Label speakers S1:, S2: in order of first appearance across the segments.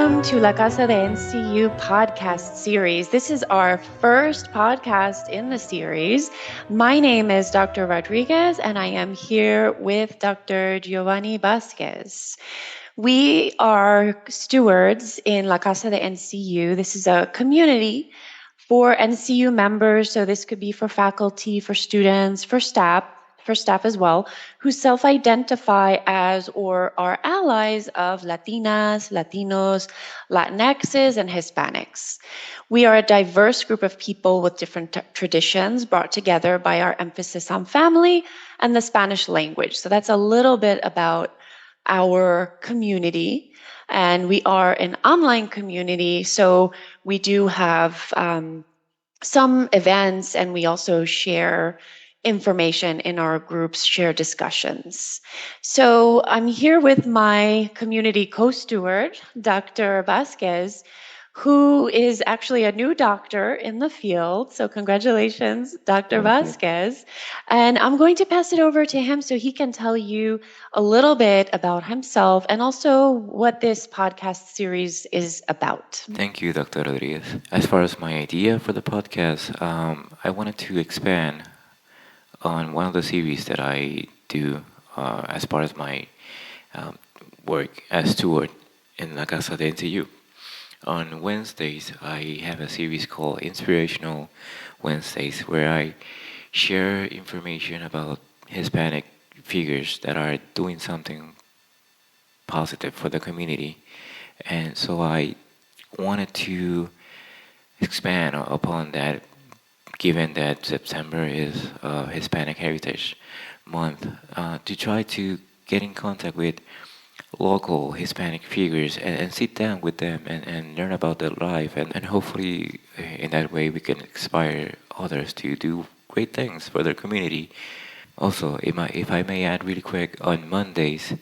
S1: Welcome to La Casa de NCU podcast series. This is our first podcast in the series. My name is Dr. Rodriguez, and I am here with Dr. Geovanni Vazquez. We are stewards in La Casa de NCU. This is a community for NCU members, so this could be for faculty, for students, for staff as well, who self-identify as or are allies of Latinas, Latinos, Latinxes, and Hispanics. We are a diverse group of people with different traditions brought together by our emphasis on family and the Spanish language. So that's a little bit about our community. And we are an online community, so we do have some events, and we also share information in our groups, share discussions. So I'm here with my community co-steward, Dr. Vasquez, who is actually a new doctor in the field. So congratulations, Dr.
S2: Thank you.
S1: Vasquez. And I'm going to pass it over to him so he can tell you a little bit about himself and also what this podcast series is about.
S2: Thank you, Dr. Rodriguez. As far as my idea for the podcast, I wanted to expand on one of the series that I do as part of my um, work as steward in La Casa de NCU. On Wednesdays, I have a series called Inspirational Wednesdays, where I share information about Hispanic figures that are doing something positive for the community. And so I wanted to expand upon that, given that September is Hispanic Heritage Month, to try to get in contact with local Hispanic figures and sit down with them and learn about their life. And hopefully, in that way, we can inspire others to do great things for their community. Also, if I may add really quick, on Mondays,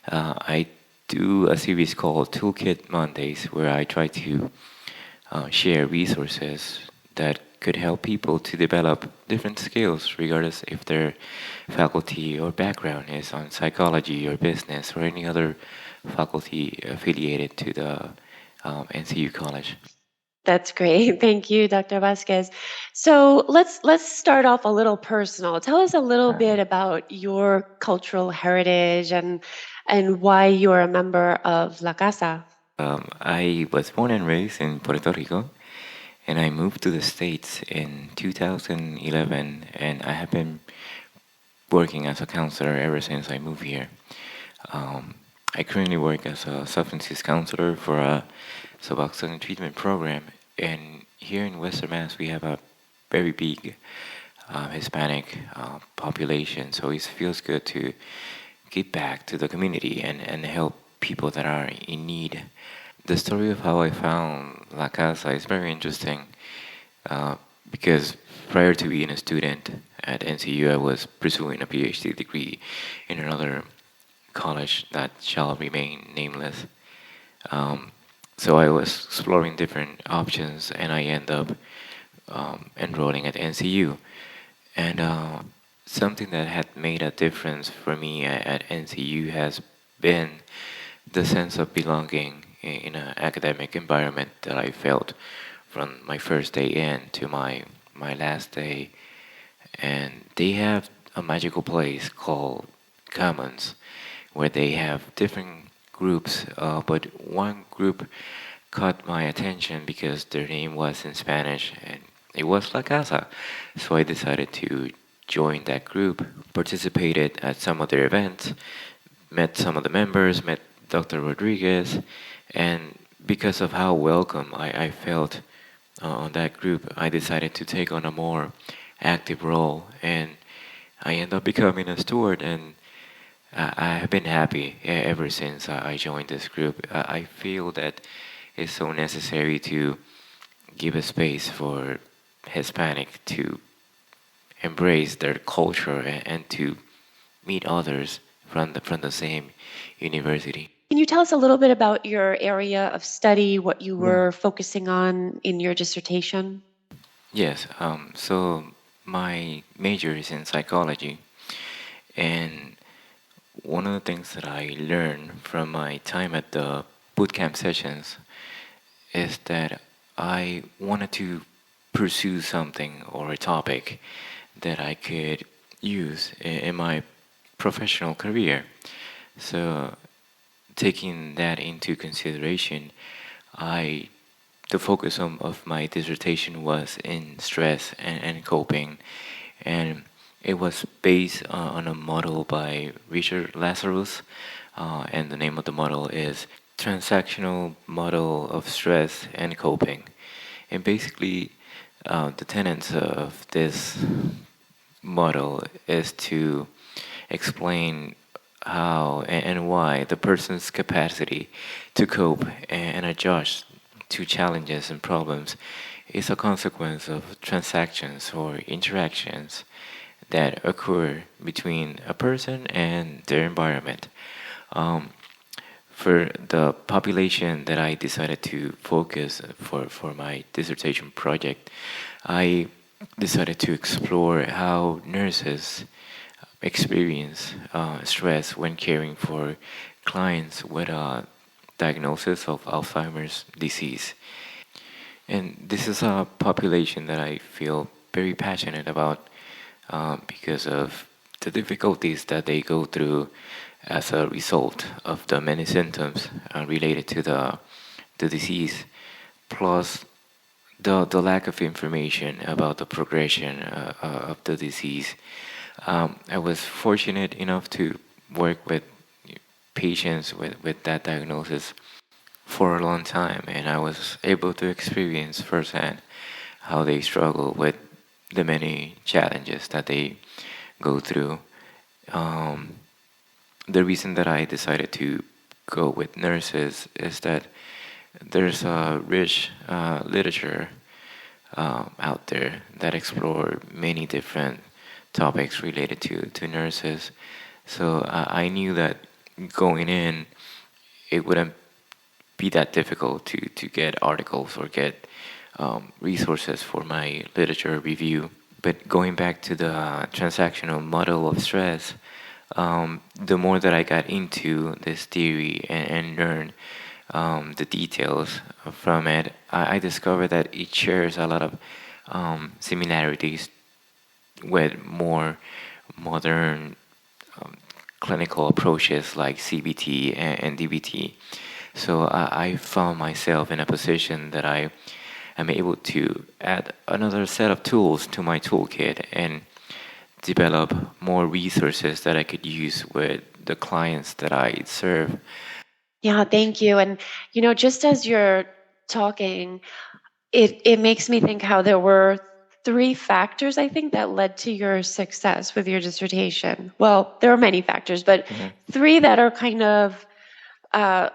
S2: I do a series called Toolkit Mondays, where I try to share resources that could help people to develop different skills, regardless if their faculty or background is on psychology or business or any other faculty affiliated to the NCU college.
S1: That's great. Thank you, Dr. Vasquez. So let's start off a little personal. Tell us a little bit about your cultural heritage and why you're a member of La Casa.
S2: I was born and raised in Puerto Rico, and I moved to the States in 2011, and I have been working as a counselor ever since I moved here. I currently work as a substance use counselor for a Suboxone treatment program, and here in Western Mass we have a very big Hispanic population, so it feels good to give back to the community and help people that are in need. The story of how I found La Casa is very interesting uh, because prior to being a student at NCU, I was pursuing a PhD degree in another college that shall remain nameless. Um, so I was exploring different options, and I end up enrolling at NCU. And something that had made a difference for me at NCU has been the sense of belonging in an academic environment that I felt from my first day in to my last day. And they have a magical place called Commons, where they have different groups, but one group caught my attention because their name was in Spanish and it was La Casa. So I decided to join that group, participated at some of their events, met some of the members, met Dr. Rodriguez, and because of how welcome I felt on that group, I decided to take on a more active role, and I ended up becoming a steward, and I have been happy ever since I joined this group. I feel that it's so necessary to give a space for Hispanic to embrace their culture and to meet others from the same university.
S1: Can you tell us a little bit about your area of study, what you were focusing on in your dissertation?
S2: Yes, so my major is in psychology, and one of the things that I learned from my time at the bootcamp sessions is that I wanted to pursue something or a topic that I could use in my professional career. So, taking that into consideration, I the focus of my dissertation was in stress and coping, and it was based on a model by Richard Lazarus, and the name of the model is Transactional Model of Stress and Coping. And basically, the tenets of this model is to explain how and why the person's capacity to cope and adjust to challenges and problems is a consequence of transactions or interactions that occur between a person and their environment. Um, for the population that I decided to focus for my dissertation project, I decided to explore how nurses experience stress when caring for clients with a diagnosis of Alzheimer's disease. And this is a population that I feel very passionate about because of the difficulties that they go through as a result of the many symptoms related to the disease, plus the lack of information about the progression of the disease. I was fortunate enough to work with patients with that diagnosis for a long time, and I was able to experience firsthand how they struggle with the many challenges that they go through. Um, the reason that I decided to go with nurses is that there's a rich literature out there that explore many different topics related to nurses. So I knew that going in, it wouldn't be that difficult to get articles or get resources for my literature review. But going back to the transactional model of stress, the more that I got into this theory and learned the details from it, I discovered that it shares a lot of similarities with more modern um, clinical approaches like CBT and DBT. So I found myself in a position that I am able to add another set of tools to my toolkit and develop more resources that I could use with the clients that I serve.
S1: Yeah, thank you. And, just as you're talking, it makes me think how there were three factors, I think, that led to your success with your dissertation. Well, there are many factors, but
S2: Mhm,
S1: three that are kind of uh,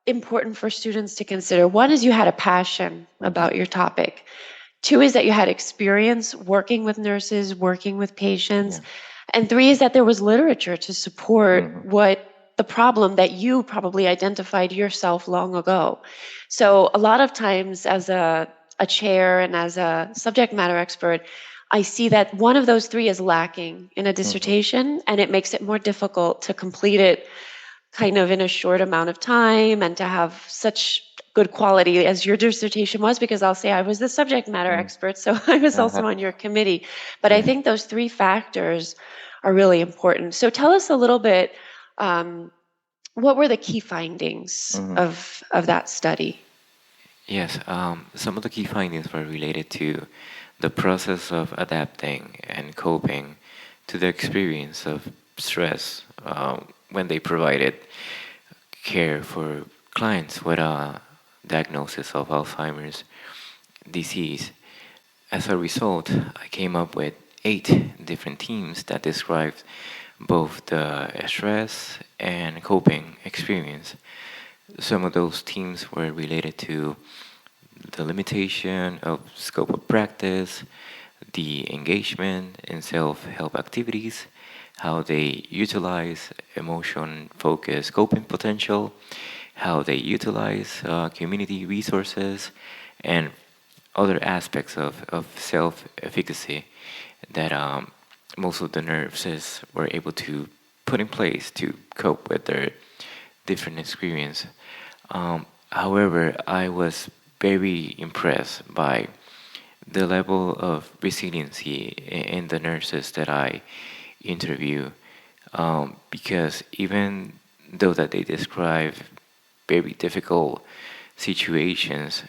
S1: important for students to consider. One is you had a passion
S2: mhm,
S1: about your topic. Two is that you had experience working with nurses, working with patients.
S2: yeah.
S1: And three is that there was literature to support
S2: Mhm,
S1: what the problem that you probably identified yourself long ago. So a lot of times as a chair and as a subject matter expert, I see that one of those three is lacking in a
S2: mhm,
S1: dissertation, and it makes it more difficult to complete it kind of in a short amount of time and to have such good quality as your dissertation was, because I'll say I was the subject matter
S2: mm,
S1: expert, so I was
S2: uh-huh,
S1: also on your committee. But I
S2: yeah.
S1: think those three factors are really important. So tell us a little bit, um, what were the key findings
S2: Mhm.
S1: of that study?
S2: Yes, some of the key findings were related to the process of adapting and coping to the experience of stress when they provided care for clients with a diagnosis of Alzheimer's disease. As a result, I came up with 8 different themes that described both the stress and coping experience. Some of those themes were related to the limitation of scope of practice, the engagement in self help activities, how they utilize emotion focused coping potential, how they utilize community resources, and other aspects of self efficacy that most of the nurses were able to put in place to cope with their different experience. However, I was very impressed by the level of resiliency in the nurses that I interview, because even though that they describe very difficult situations,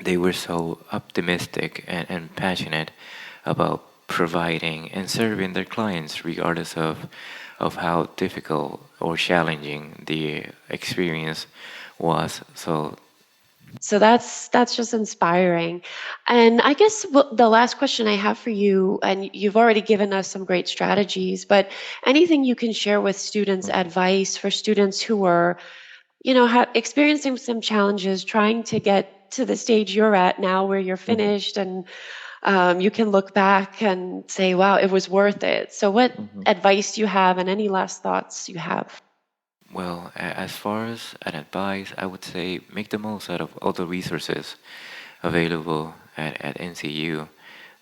S2: they were so optimistic and passionate about providing and serving their clients regardless of how difficult or challenging the experience was.
S1: So that's just inspiring. And I guess the last question I have for you, and you've already given us some great strategies, but anything you can share with students, advice for students who are, experiencing some challenges, trying to get to the stage you're at now where you're
S2: Mhm.
S1: finished and you can look back and say, wow, it was worth it. So, what
S2: Mhm.
S1: advice do you have and any last thoughts you have?
S2: Well, as far as an advice, I would say make the most out of all the resources available at NCU.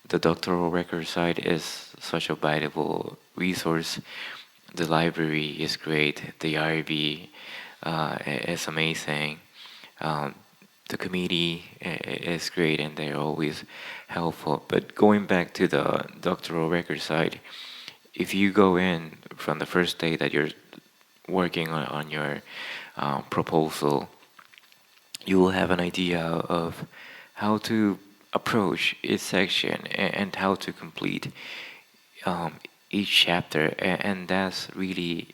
S2: The doctoral record site is such a valuable resource. The library is great. The IRB is amazing. Um, the committee is great, and they're always helpful. But going back to the doctoral record site, if you go in from the first day that you're working on your proposal, you will have an idea of how to approach each section and how to complete um, each chapter, and that's really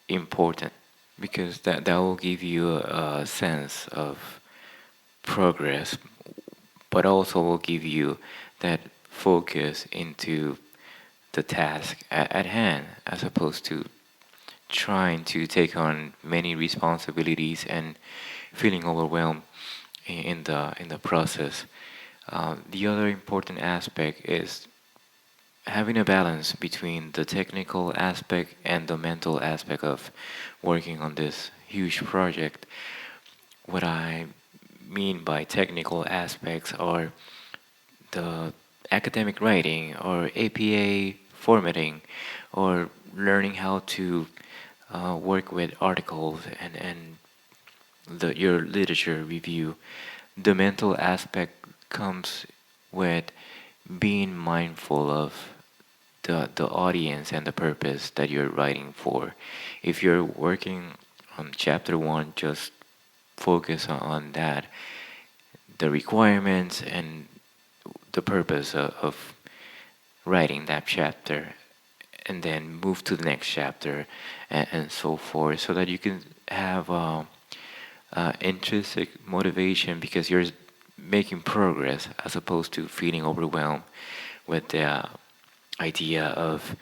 S2: important because that will give you a sense of progress, but also will give you that focus into the task at hand, as opposed to trying to take on many responsibilities and feeling overwhelmed in the process. The other important aspect is having a balance between the technical aspect and the mental aspect of working on this huge project. What I mean by technical aspects are the academic writing or APA formatting or learning how to work with articles and your literature review. The mental aspect comes with being mindful of the audience and the purpose that you're writing for. If you're working on chapter one, just focus on that, the requirements and the purpose of writing that chapter, and then move to the next chapter and so forth, so that you can have intrinsic motivation because you're making progress as opposed to feeling overwhelmed with the idea of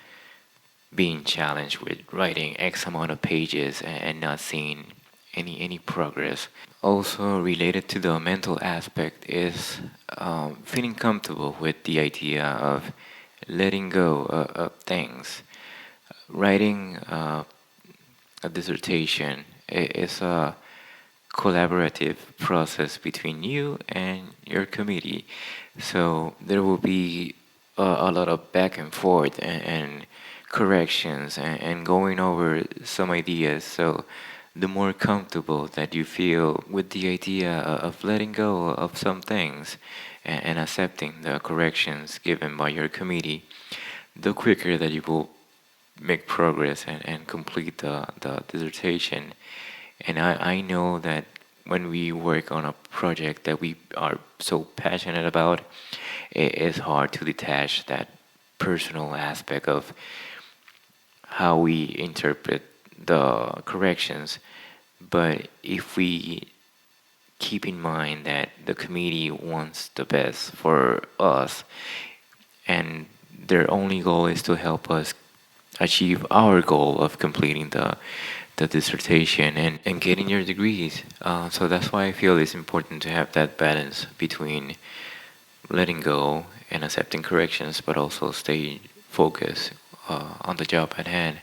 S2: being challenged with writing X amount of pages and not seeing any progress. Also related to the mental aspect is feeling comfortable with the idea of letting go of things. Writing a dissertation is a collaborative process between you and your committee. So there will be a lot of back and forth and corrections and going over some ideas. So the more comfortable that you feel with the idea of letting go of some things and accepting the corrections given by your committee, the quicker that you will make progress and complete the dissertation. And I know that when we work on a project that we are so passionate about, it is hard to detach that personal aspect of how we interpret the corrections. But if we keep in mind that the committee wants the best for us and their only goal is to help us achieve our goal of completing the dissertation and getting your degrees. So that's why I feel it's important to have that balance between letting go and accepting corrections, but also stay focused on the job at hand.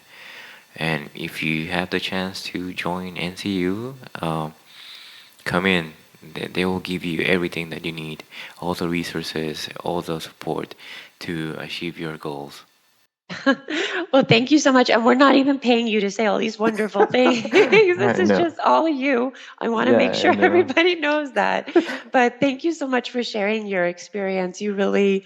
S2: And if you have the chance to join NCU, come in. They will give you everything that you need, all the resources, all the support to achieve your goals.
S1: Well, thank you so much. And we're not even paying you to say all these wonderful things. This
S2: I
S1: is
S2: know.
S1: just all you. I want to
S2: Yeah,
S1: make
S2: I
S1: sure
S2: know.
S1: everybody knows that. But thank you so much for sharing your experience. You really,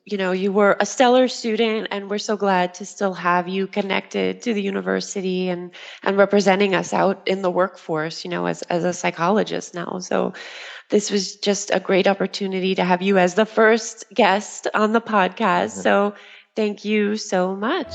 S1: you were a stellar student, and we're so glad to still have you connected to the university and representing us out in the workforce, as a psychologist now. So this was just a great opportunity to have you as the first guest on the podcast. So thank you so much.